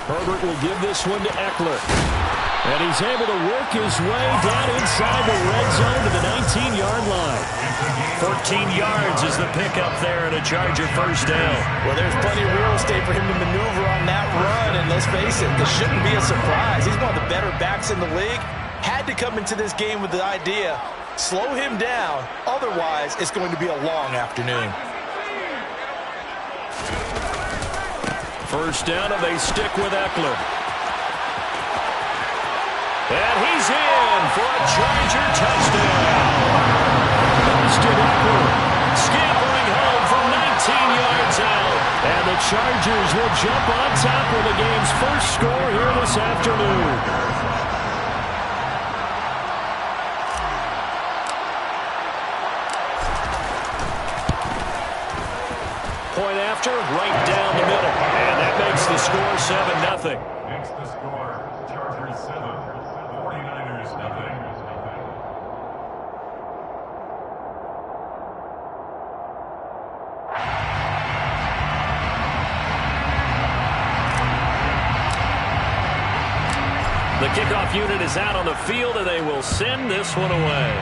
Herbert will give this one to Eckler. And he's able to work his way down inside the red zone to the 19-yard line. 14 yards is the pickup there and a Charger first down. Well, there's plenty of real estate for him to maneuver on that run. And let's face it, this shouldn't be a surprise. He's one of the better backs in the league. Had to come into this game with the idea, slow him down. Otherwise, it's going to be a long afternoon. First down, and they stick with Eckler. And he's in for a Charger touchdown. Austin Eckler scampering home from 19 yards out. And the Chargers will jump on top of the game's first score here this afternoon. Point after, right down the middle. And that makes the score 7-0. Makes the score Chargers 7, 49ers nothing. The kickoff unit is out on the field, and they will send this one away.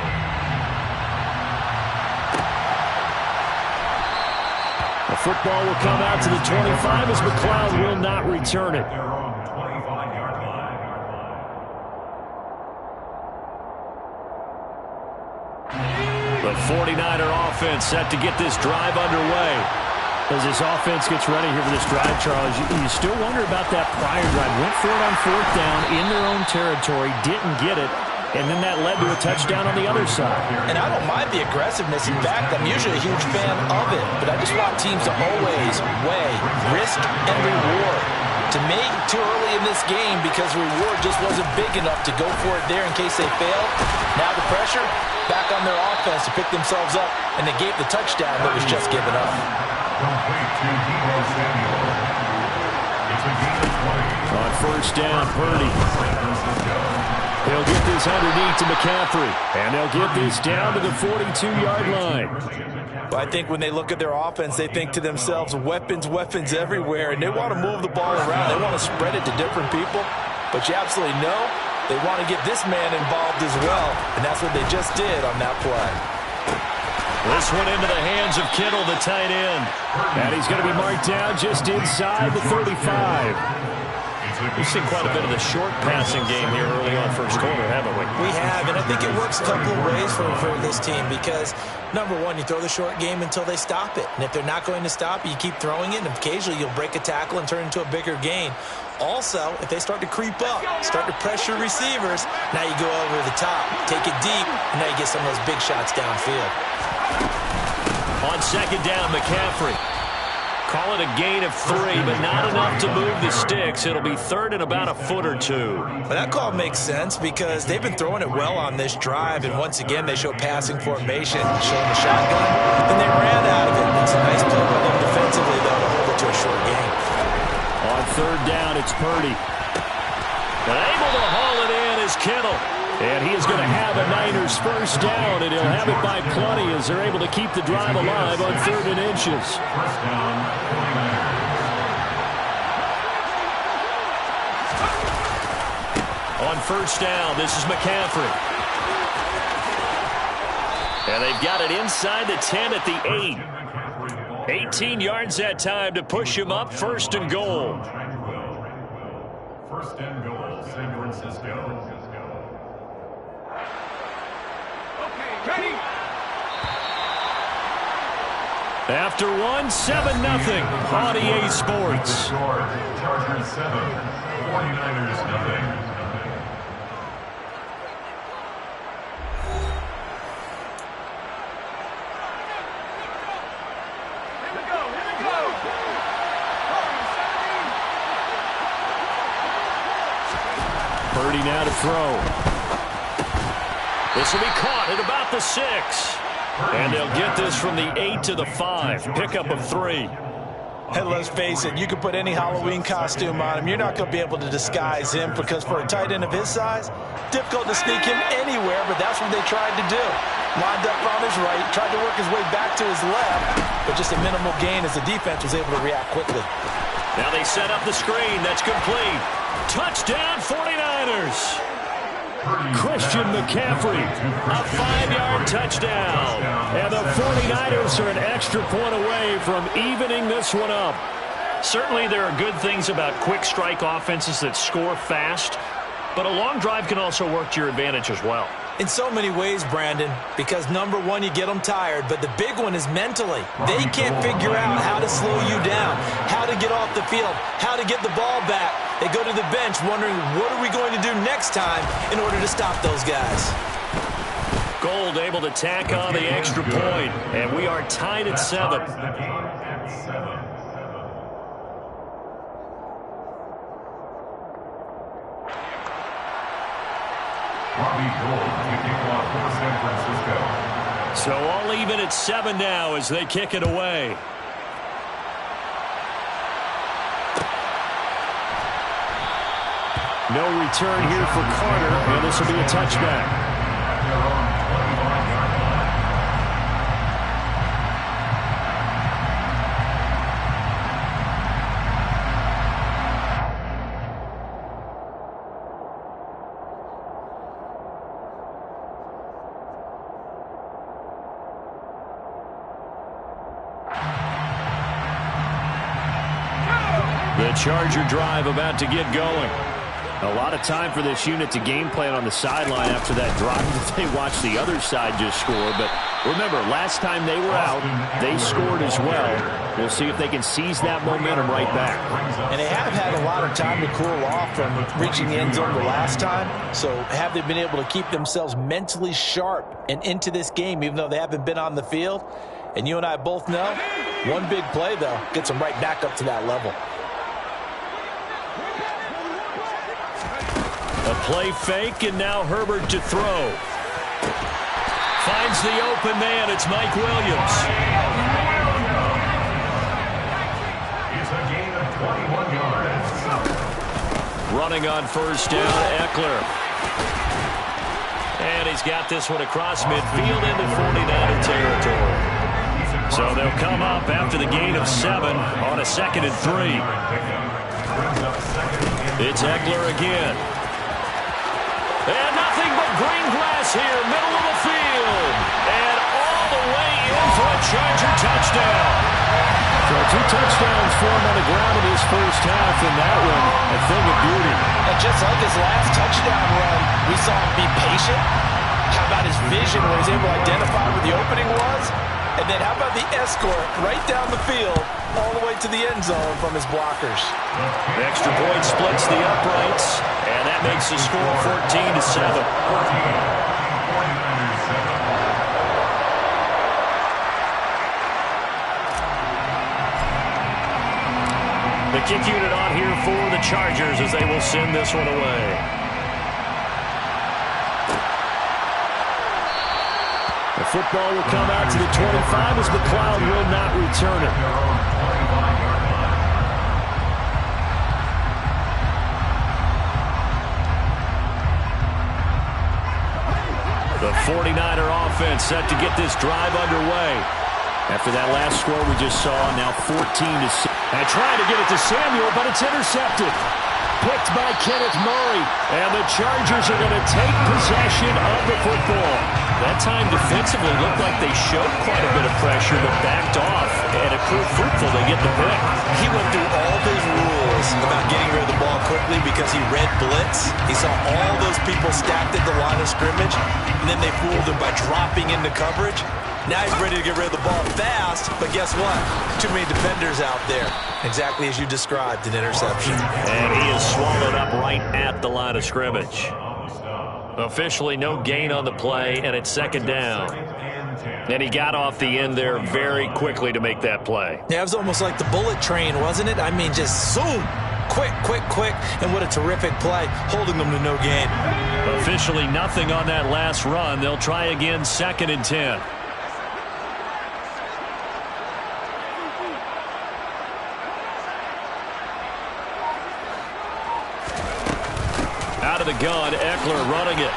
The football will come out to the 25 as McLeod will not return it. Their own 25-yard line. The 49er offense set to get this drive underway. As this offense gets ready here for this drive, Charles, you still wonder about that prior drive. Went for it on fourth down in their own territory, didn't get it, and then that led to a touchdown on the other side. And I don't mind the aggressiveness. In fact, I'm usually a huge fan of it. But I just want teams to always weigh risk and reward. To me, too early in this game because the reward just wasn't big enough to go for it there in case they failed. Now the pressure, back on their offense to pick themselves up, and they gave the touchdown that was just given up. Complete to Deebo Samuel. It's a gain of 20. On first down, Purdy. They'll get this underneath to McCaffrey. And they'll get this down to the 42-yard line. But I think when they look at their offense, they think to themselves, weapons everywhere. And they want to move the ball around. They want to spread it to different people. But you absolutely know they want to get this man involved as well. And that's what they just did on that play. This one into the hands of Kittle, the tight end. And he's going to be marked down just inside the 35. We've seen quite a bit of the short passing game here early on first quarter, haven't we? We have, and I think it works a couple of ways for this team because, number one, you throw the short game until they stop it. And if they're not going to stop it, you keep throwing it, and occasionally you'll break a tackle and turn it into a bigger gain. Also, if they start to creep up, start to pressure receivers, now you go over the top, take it deep, and now you get some of those big shots downfield. On second down, McCaffrey. Call it a gain of 3, but not enough to move the sticks. It'll be third and about a foot or two. Well, that call makes sense because they've been throwing it well on this drive, and once again, they show passing formation, showing the shotgun, and they ran out of it. It's a nice play by them defensively, though, to hold it to a short game. On third down, it's Purdy. And able to haul it in is Kittle. And he is going to have a Niners first down, and he'll have it by plenty as they're able to keep the drive alive on 3rd and inches. First down, 49ers. On first down, this is McCaffrey. And they've got it inside the 10 at the 8. 18 yards that time to push him up, 1st and goal. First and goal, San Francisco. Ready. After 7-0 on EA Sports. Chargers 7, 49ers nothing. Purdy now to throw. This will be caught at about the 6. And they'll get this from the 8 to the 5. Pickup of 3. And let's face it, you can put any Halloween costume on him. You're not going to be able to disguise him because for a tight end of his size, difficult to sneak him anywhere, but that's what they tried to do. Lined up on his right, tried to work his way back to his left, but just a minimal gain as the defense was able to react quickly. Now they set up the screen. That's complete. Touchdown, 49ers. Christian McCaffrey, a 5-yard touchdown. And the 49ers are an extra point away from evening this one up. Certainly there are good things about quick strike offenses that score fast, but a long drive can also work to your advantage as well. In so many ways, Brandon, because number one, you get them tired, but the big one is mentally. They can't figure out how to slow you down, how to get off the field, how to get the ball back. They go to the bench wondering, what are we going to do next time in order to stop those guys? Gold able to tack on the extra point, and we are tied at 7. So all even at 7 now as they kick it away. No return here for Carter, and this will be a touchback. The Charger drive about to get going. A lot of time for this unit to game plan on the sideline after that drive that they watched the other side just score. But remember, last time they were out, they scored as well. We'll see if they can seize that momentum right back. And they have had a lot of time to cool off from reaching the end zone the last time. So have they been able to keep themselves mentally sharp and into this game, even though they haven't been on the field? And you and I both know, one big play, though, gets them right back up to that level. A play fake, and now Herbert to throw. Finds the open man. It's Mike Williams. It's a gain of 21 yards. Running on first down, Eckler. And he's got this one across midfield into 49er territory. So they'll come up after the gain of 7 on a 2nd and 3. It's Eckler again. And nothing but green grass here, middle of the field. And all the way in for a Charger touchdown. So 2 touchdowns for him on the ground in his first half, and that one a thing of beauty. And just like his last touchdown run, we saw him be patient. How about his vision where he's able to identify where the opening was? And then how about the escort right down the field all the way to the end zone from his blockers? The extra point splits the uprights, and that makes the score 14-7. The kick unit on here for the Chargers as they will send this one away. The football will come out to the 25 as McLeod will not return it. The 49er offense set to get this drive underway. After that last score we just saw, now 14-6. And trying to get it to Samuel, but it's intercepted. Picked by Kenneth Murray. And the Chargers are going to take possession of the football. That time defensively looked like they showed quite a bit of pressure, but backed off. And it proved fruitful. They get the pick. He went through all his rules about getting rid of the ball quickly because he read blitz. He saw all those people stacked at the line of scrimmage, and then they fooled him by dropping into coverage. Now he's ready to get rid of the ball fast, but guess what? Too many defenders out there. Exactly as you described, an interception. And he is swallowed up right at the line of scrimmage. Officially no gain on the play, and it's 2nd down. And he got off the end there very quickly to make that play. Yeah, it was almost like the bullet train, wasn't it? I mean, just zoom. Quick, quick, quick. And what a terrific play, holding them to no gain. Officially nothing on that last run. They'll try again, 2nd and 10. Out of the gun, Eckler running it.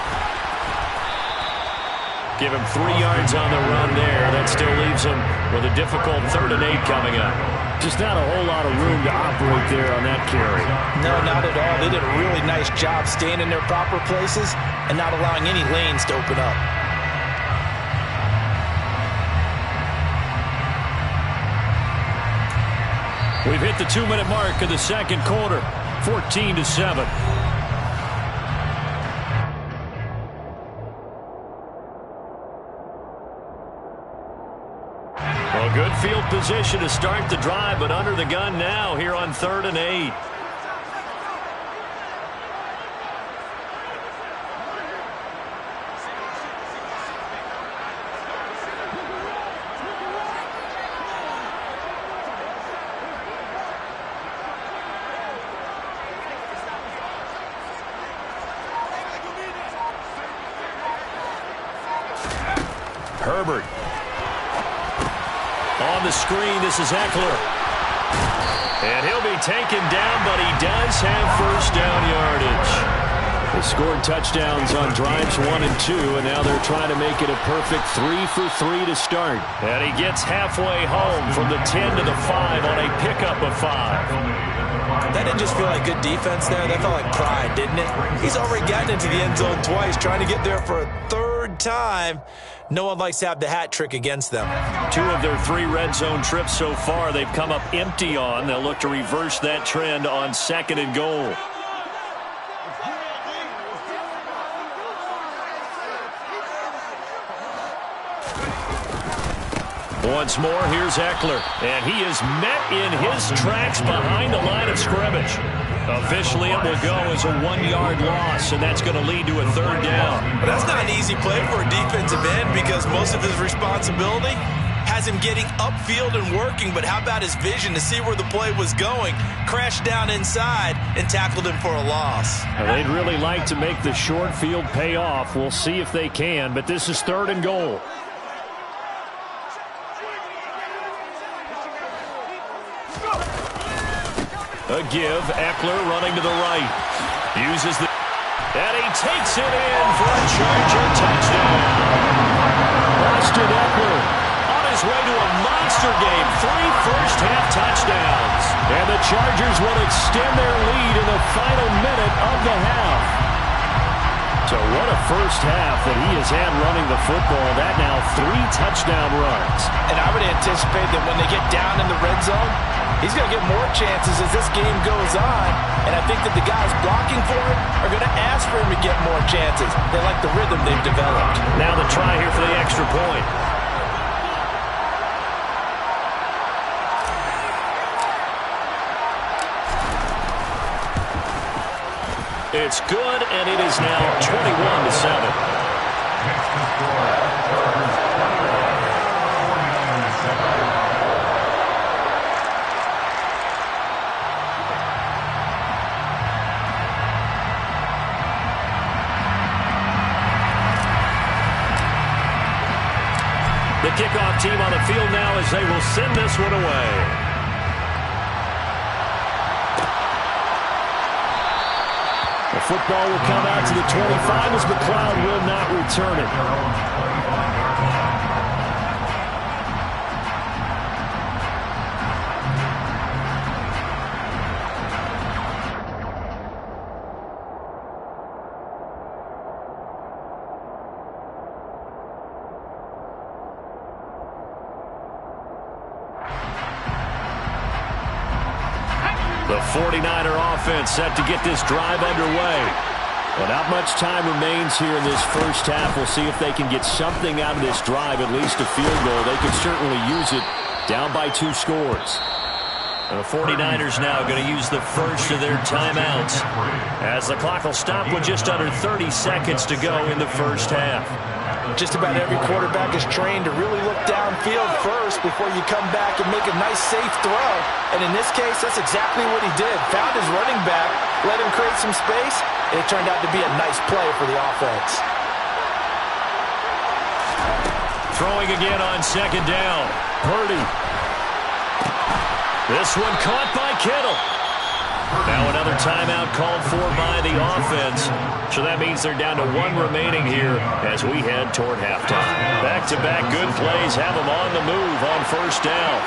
Give him 3 yards on the run there. That still leaves him with a difficult 3rd and 8 coming up. Just not a whole lot of room to operate there on that carry. No, not at all. They did a really nice job staying in their proper places and not allowing any lanes to open up. We've hit the 2-minute mark of the second quarter, 14-7. Well, good field position to start the drive, but under the gun now here on 3rd and 8. Herbert. On the screen, this is Eckler. And he'll be taken down, but he does have first down yardage. They scored touchdowns on drives 1 and 2, and now they're trying to make it a perfect 3 for 3 to start. And he gets halfway home from the 10 to the 5 on a pickup of 5. That didn't just feel like good defense there. That felt like pride, didn't it? He's already gotten into the end zone twice, trying to get there for a third time. No one likes to have the hat trick against them. 2 of their 3 red zone trips so far they've come up empty on. They'll look to reverse that trend on 2nd and goal. Once more, here's Eckler, and he is met in his tracks behind the line of scrimmage. Officially, it will go as a 1-yard loss, and that's going to lead to a 3rd down. But that's not an easy play for a defensive end because most of his responsibility has him getting upfield and working, but how about his vision to see where the play was going, crashed down inside, and tackled him for a loss. Well, they'd really like to make the short field pay off. We'll see if they can, but this is 3rd and goal. A give, Eckler running to the right. Uses the... And he takes it in for a Charger touchdown. Austin Eckler on his way to a monster game. 3 first-half touchdowns. And the Chargers will extend their lead in the final minute of the half. So what a first half that he has had running the football. That now 3 touchdown runs. And I would anticipate that when they get down in the red zone, he's going to get more chances as this game goes on. And I think that the guys blocking for him are going to ask for him to get more chances. They like the rhythm they've developed. Now the try here for the extra point. It's good, and it is now 21-7. The kickoff team on the field now as they will send this one away. The football will come out to the 25 as McLeod will not return it. The 49er offense set to get this drive underway. Well, not much time remains here in this first half. We'll see if they can get something out of this drive, at least a field goal. They could certainly use it down by 2 scores. The 49ers now going to use the first of their timeouts as the clock will stop with just under 30 seconds to go in the first half. Just about every quarterback is trained to really look downfield first before you come back and make a nice, safe throw. And in this case, that's exactly what he did. Found his running back, let him create some space, and it turned out to be a nice play for the offense. Throwing again on 2nd down. Purdy. This one caught by Kittle. Now another timeout called for by the offense. So that means they're down to 1 remaining here as we head toward halftime. Back-to-back good plays have them on the move on first down.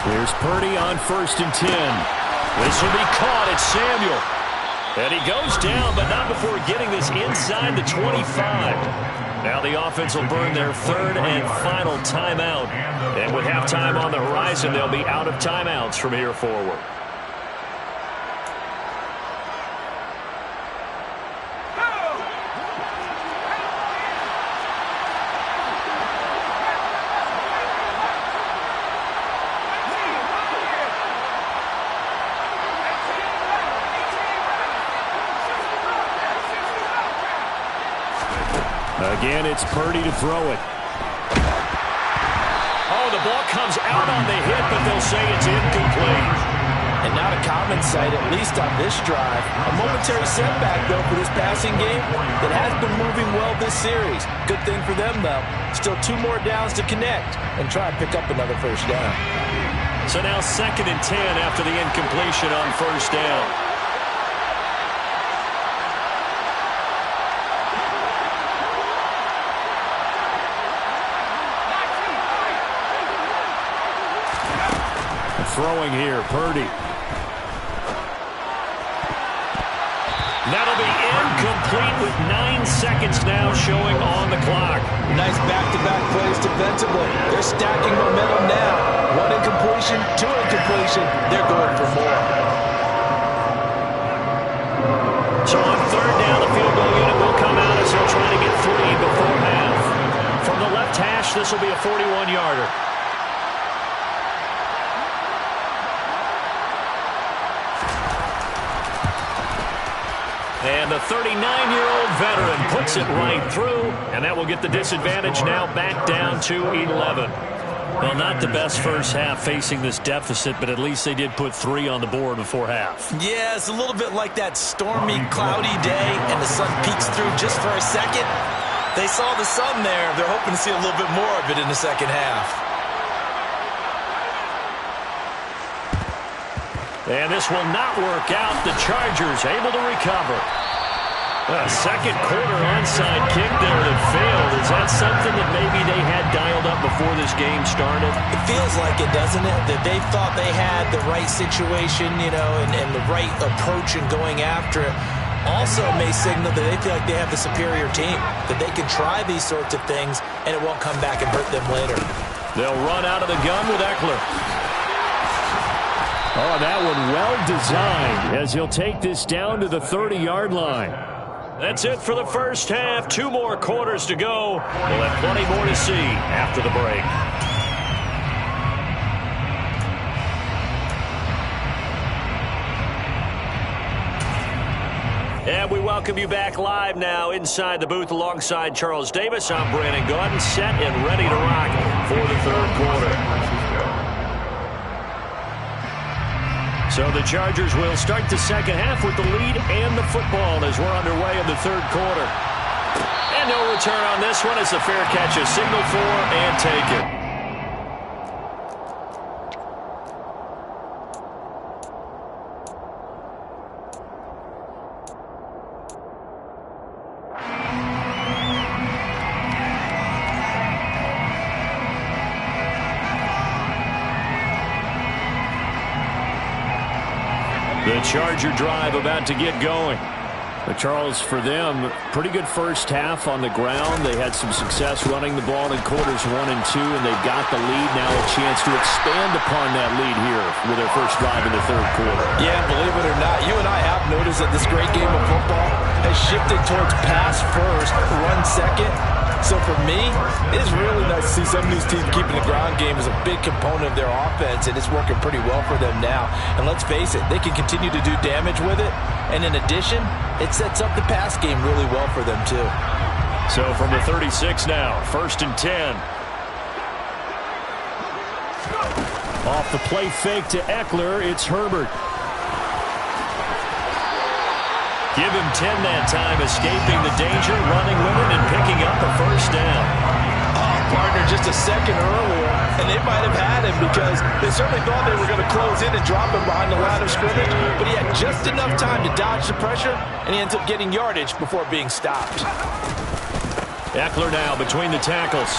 Here's Purdy on 1st and 10. This will be caught. It's Samuel. And he goes down, but not before getting this inside the 25. Now the offense will burn their 3rd and final timeout. And with halftime on the horizon, they'll be out of timeouts from here forward. Again, it's Purdy to throw it. Oh, the ball comes out on the hit, but they'll say it's incomplete. And not a common sight, at least on this drive. A momentary setback, though, for this passing game that has been moving well this series. Good thing for them, though. Still 2 more downs to connect and try and pick up another 1st down. So now 2nd and 10 after the incompletion on 1st down. Throwing here, Purdy. That'll be incomplete with 9 seconds now showing on the clock. Nice back-to-back plays defensively. They're stacking momentum now. 1 incompletion, 2 incompletion. They're going for more. So on 3rd down, the field goal unit will come out as they'll try to get 3 before half. From the left hash, this will be a 41-yarder. And the 39-year-old veteran puts it right through, and that will get the disadvantage now back down to 11. Well, not the best first half facing this deficit, but at least they did put 3 on the board before half. Yeah, it's a little bit like that stormy, cloudy day, and the sun peeks through just for a second. They saw the sun there. They're hoping to see a little bit more of it in the second half. And this will not work out. The Chargers able to recover. A second quarter onside kick there that failed. Is that something that maybe they had dialed up before this game started? It feels like it, doesn't it? That they thought they had the right situation, you know, and the right approach in going after it. Also may signal that they feel like they have the superior team, that they can try these sorts of things and it won't come back and hurt them later. They'll run out of the gun with Eckler. Oh, that one well designed as he'll take this down to the 30-yard line. That's it for the first half. 2 more quarters to go. We'll have plenty more to see after the break. And we welcome you back live now inside the booth alongside Charles Davis. I'm Brandon Gaudin, set and ready to rock for the 3rd quarter. So the Chargers will start the second half with the lead and the football as we're underway in the 3rd quarter. And no return on this one as the fair catch is signaled for and taken. The Charger drive about to get going. But Charles, for them, pretty good first half on the ground. They had some success running the ball in quarters 1 and 2, and they've got the lead. Now a chance to expand upon that lead here with their first drive in the 3rd quarter. Yeah, believe it or not, you and I have noticed that this great game of football has shifted towards pass first, run second. So for me, it is really nice to see some of these teams keeping the ground game as a big component of their offense, and it's working pretty well for them now. And let's face it, they can continue to do damage with it. And in addition, it sets up the pass game really well for them too. So from the 36 now, 1st and 10. Off the play fake to Eckler, it's Herbert. Give him 10 that time, escaping the danger, running with it, and picking up a first down. Oh, partner, just a second earlier, and they might have had him because they certainly thought they were going to close in and drop him behind the line of scrimmage, but he had just enough time to dodge the pressure, and he ends up getting yardage before being stopped. Eckler now between the tackles.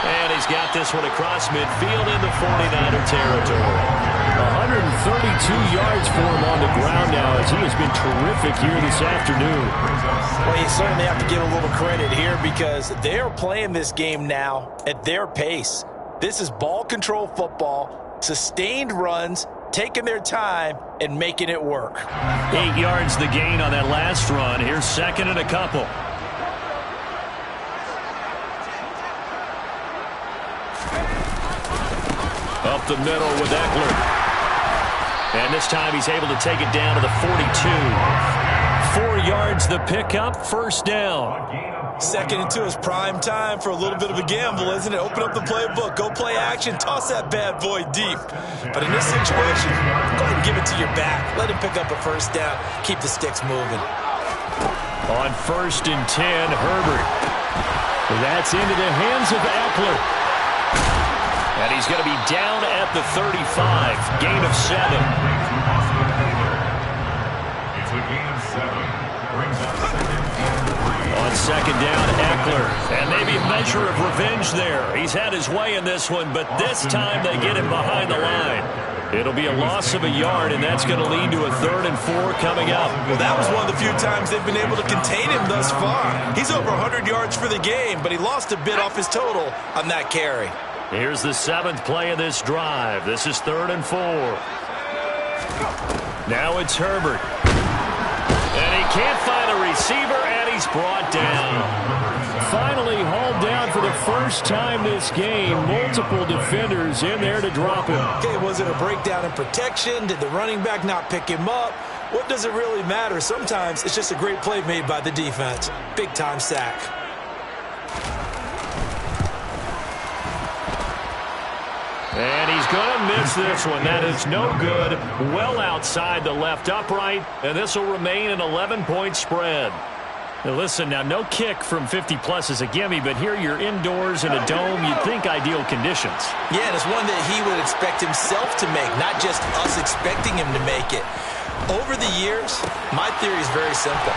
And he's got this one across midfield into 49er territory. 132 yards for him on the ground now as he has been terrific here this afternoon. Well, you certainly have to give a little credit here because they're playing this game now at their pace. This is ball control football, sustained runs, taking their time and making it work. 8 yards the gain on that last run. Here's second and a couple. Up the middle with Eckler. And this time he's able to take it down to the 42. 4 yards the pickup, first down. Second into his prime time for a little bit of a gamble, isn't it? Open up the playbook, go play action, toss that bad boy deep. But in this situation, go ahead and give it to your back. Let him pick up a first down. Keep the sticks moving. On 1st and 10, Herbert. That's into the hands of Eckler. And he's going to be down at the 35. Gain of 7. It's a gain of 7. Brings up second and 3. On second down, Eckler. And maybe a measure of revenge there. He's had his way in this one, but this time they get him behind the line. It'll be a loss of a yard, and that's going to lead to a 3rd and 4 coming up. Well, that was one of the few times they've been able to contain him thus far. He's over 100 yards for the game, but he lost a bit off his total on that carry. Here's the 7th play of this drive. This is 3rd and 4. Now it's Herbert. And he can't find a receiver, and he's brought down. Finally hauled down for the first time this game. Multiple defenders in there to drop him. Okay, was it a breakdown in protection? Did the running back not pick him up? What does it really matter? Sometimes it's just a great play made by the defense. Big-time sack. And he's going to miss this one. That is no good. Well outside the left upright. And this will remain an 11-point spread. Now listen, now no kick from 50-plus is a gimme, but here you're indoors in a dome. You'd think ideal conditions. Yeah, and it's one that he would expect himself to make, not just us expecting him to make it. Over the years, my theory is very simple.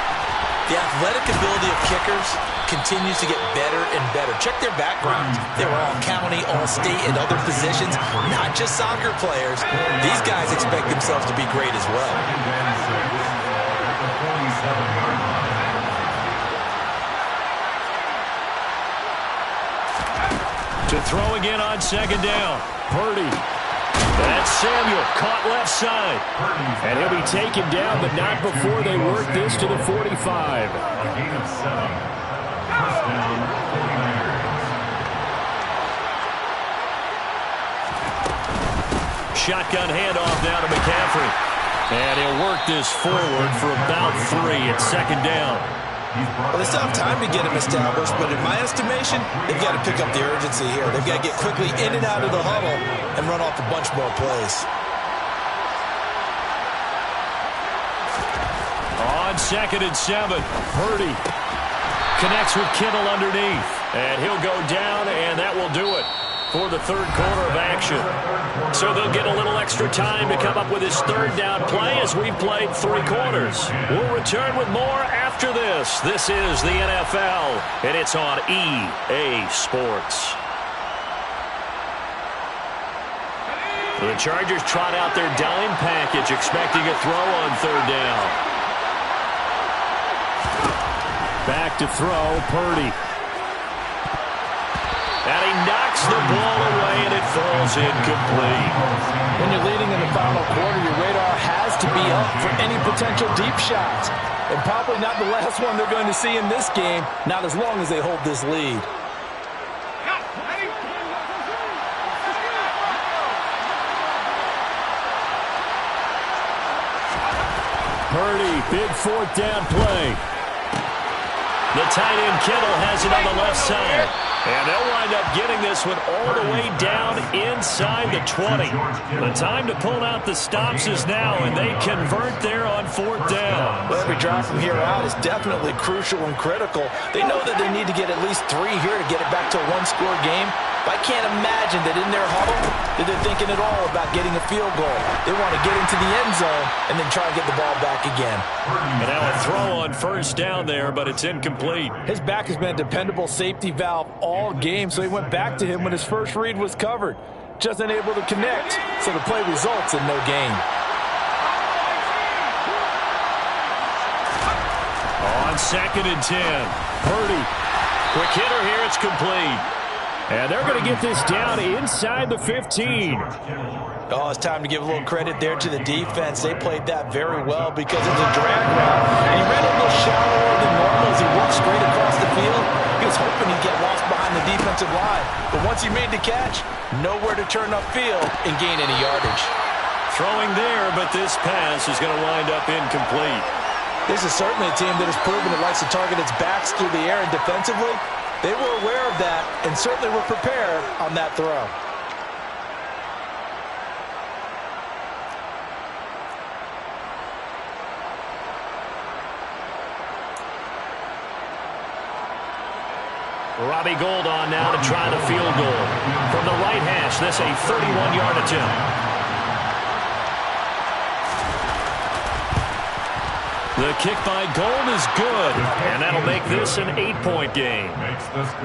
The athletic ability of kickers continues to get better and better. Check their backgrounds. They were all county, all state, and other positions, not just soccer players. These guys expect themselves to be great as well. To throw again on second down. Purdy. That's Samuel, caught left side. And he'll be taken down, but not before they work this to the 45. A gain of 7. First down, 49ers. Shotgun handoff now to McCaffrey. And he'll work this forward for about 3 at second down. Well, they still have time to get him established, but in my estimation, they've got to pick up the urgency here. They've got to get quickly in and out of the huddle and run off a bunch more plays. On 2nd and 7, Purdy connects with Kittle underneath. And he'll go down, and that will do it for the 3rd quarter of action. So they'll get a little extra time to come up with his 3rd down play as we've played 3 quarters. We'll return with more after this. This is the NFL, and it's on EA Sports. The Chargers trot out their dime package, expecting a throw on 3rd down. Back to throw, Purdy. And he knocks the ball away, and it falls incomplete. When you're leading in the final quarter, your radar has to be up for any potential deep shots. And probably not the last one they're going to see in this game, not as long as they hold this lead. Purdy, big 4th down play. The tight end Kittle has it on the left side. And they'll wind up getting this one all the way down inside the 20. The time to pull out the stops is now, and they convert there on 4th down. Well, every drive from here out is definitely crucial and critical. They know that they need to get at least 3 here to get it back to a 1-score game. But I can't imagine that in their huddle that they're thinking at all about getting a field goal. They want to get into the end zone and then try to get the ball back again. And now a throw on 1st down there, but it's incomplete. His back has been a dependable safety valve all all game, so he went back to him when his first read was covered. Just unable to connect, so the play results in no gain. On 2nd and 10, Purdy. Quick hitter here, it's complete. And they're going to get this down inside the 15. Oh, it's time to give a little credit there to the defense. They played that very well because it's a drag route. And he ran a little shallower than normal as he walked straight across the field. He was hoping he'd get lost behind the defensive line. But once he made the catch, nowhere to turn upfield and gain any yardage. Throwing there, but this pass is going to wind up incomplete. This is certainly a team that has proven it likes to target its backs through the air, and defensively, they were aware of that and certainly were prepared on that throw. Robbie Gould on now to try the field goal. From the right hash, this a 31-yard attempt. The kick by Gould is good, and that'll make this an 8-point game.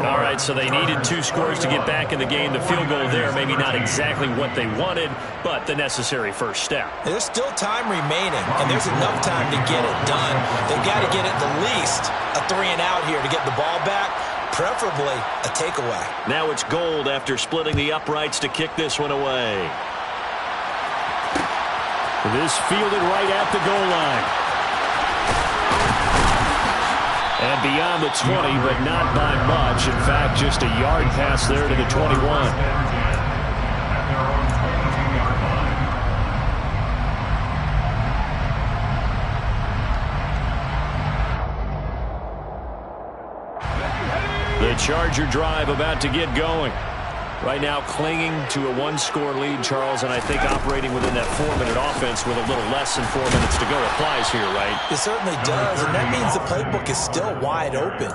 All right, so they needed 2 scores to get back in the game. The field goal there, maybe not exactly what they wanted, but the necessary first step. There's still time remaining, and there's enough time to get it done. They've got to get at the least a 3-and-out here to get the ball back, preferably a takeaway. Now it's Gould after splitting the uprights to kick this one away. This fielded right at the goal line. And beyond the 20, but not by much. In fact, just a yard pass there to the 21. The Charger drive about to get going. Right now clinging to a 1-score lead, Charles, and I think operating within that 4-minute offense with a little less than 4 minutes to go applies here, right? It certainly does, and that means the playbook is still wide open.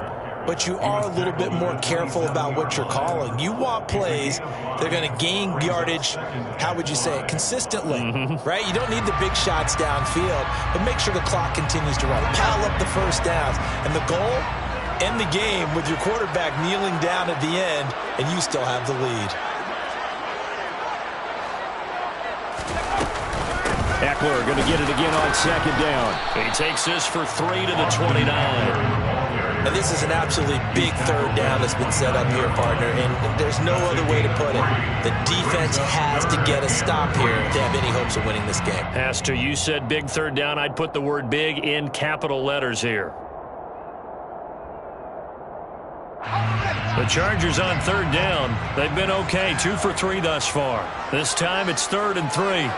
But you are a little bit more careful about what you're calling. You want plays that are going to gain yardage, how would you say it, consistently, right? You don't need the big shots downfield, but make sure the clock continues to run. Pile up the first downs, and the goal, end the game with your quarterback kneeling down at the end, and you still have the lead. Eckler going to get it again on 2nd down. He takes this for 3 to the 29. Now, this is an absolutely big 3rd down that's been set up here, partner, and there's no other way to put it. The defense has to get a stop here if they have any hopes of winning this game. Pastor, you said big 3rd down. I'd put the word big in capital letters here. The Chargers on 3rd down. They've been okay, 2 for 3 thus far. This time it's 3rd and 3.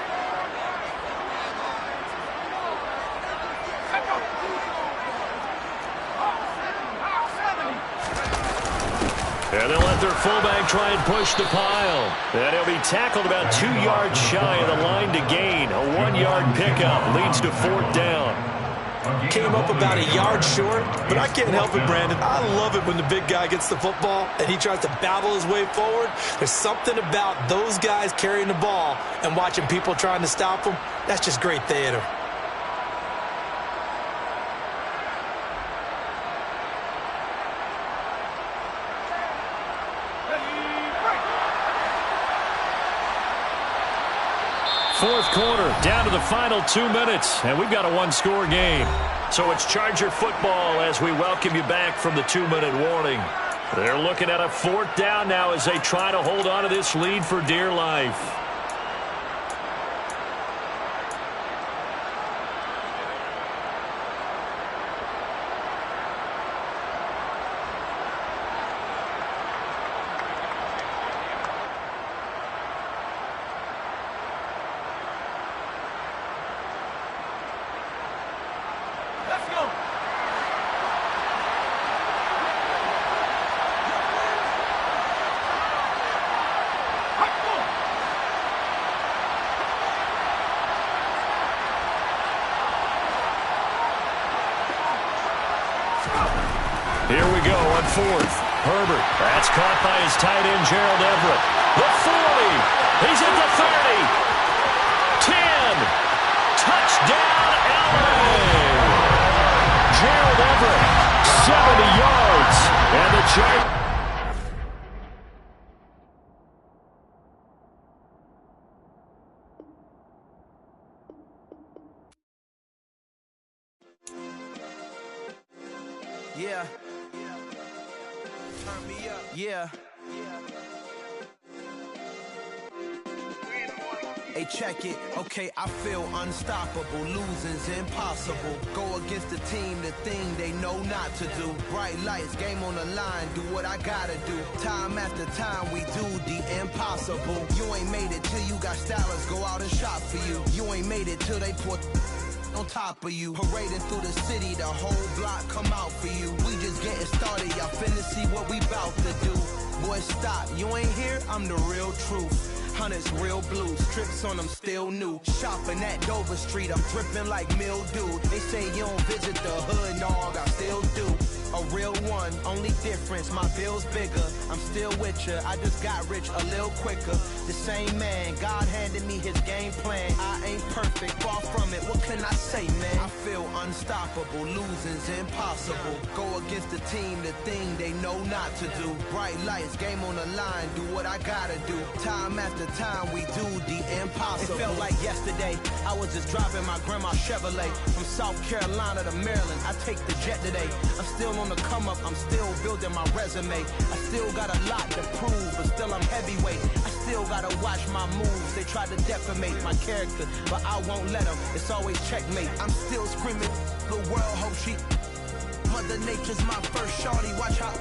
And they'll let their fullback try and push the pile. And he'll be tackled about 2 yards shy of the line to gain. A 1-yard pickup leads to 4th down. Came up about a yard short, but I can't help it, Brandon. I love it when the big guy gets the football and he tries to battle his way forward. There's something about those guys carrying the ball and watching people trying to stop them. That's just great theater. Fourth quarter, down to the final 2 minutes, and we've got a 1-score game. So it's Charger football as we welcome you back from the 2-minute warning. They're looking at a 4th down now as they try to hold on to this lead for dear life. Here we go on 4th. Herbert. That's caught by his tight end, Gerald Everett. The 40. He's at the 30. 10. Touchdown, LA. Gerald Everett, 70 yards. And the Chargers. Yeah. Turn me up. Yeah. Hey, check it. Okay, I feel unstoppable. Losing's impossible. Go against the team, the thing they know not to do. Bright lights, game on the line. Do what I gotta do. Time after time, we do the impossible. You ain't made it till you got stylists go out and shop for you. You ain't made it till they put on top of you. Parading through the city, the whole block come out for you. We just getting started, y'all finna see what we bout to do. Boy, stop, you ain't here, I'm the real truth. Hunters, real blue, strips on them still new. Shopping at Dover Street, I'm dripping like mildew. They say you don't visit the hood, dog, I still do. A real one, only difference, my bill's bigger. I'm still with ya, I just got rich a little quicker. The same man, God handed me his game plan. I ain't perfect, far from it, what can I say, man? I feel unstoppable, losing's impossible. Go against the team, the thing they know not to do. Bright lights, game on the line, do what I gotta do. Time after time, we do the impossible. It felt like yesterday, I was just driving my grandma's Chevrolet. From South Carolina to Maryland, I take the jet today. I'm still on the come up, I'm still building my resume. I still got a lot to prove, but still I'm heavyweight. I still gotta watch my moves. They try to defamate my character, but I won't let them. It's always checkmate. I'm still screaming, the world hope she. Mother Nature's my first shorty, watch how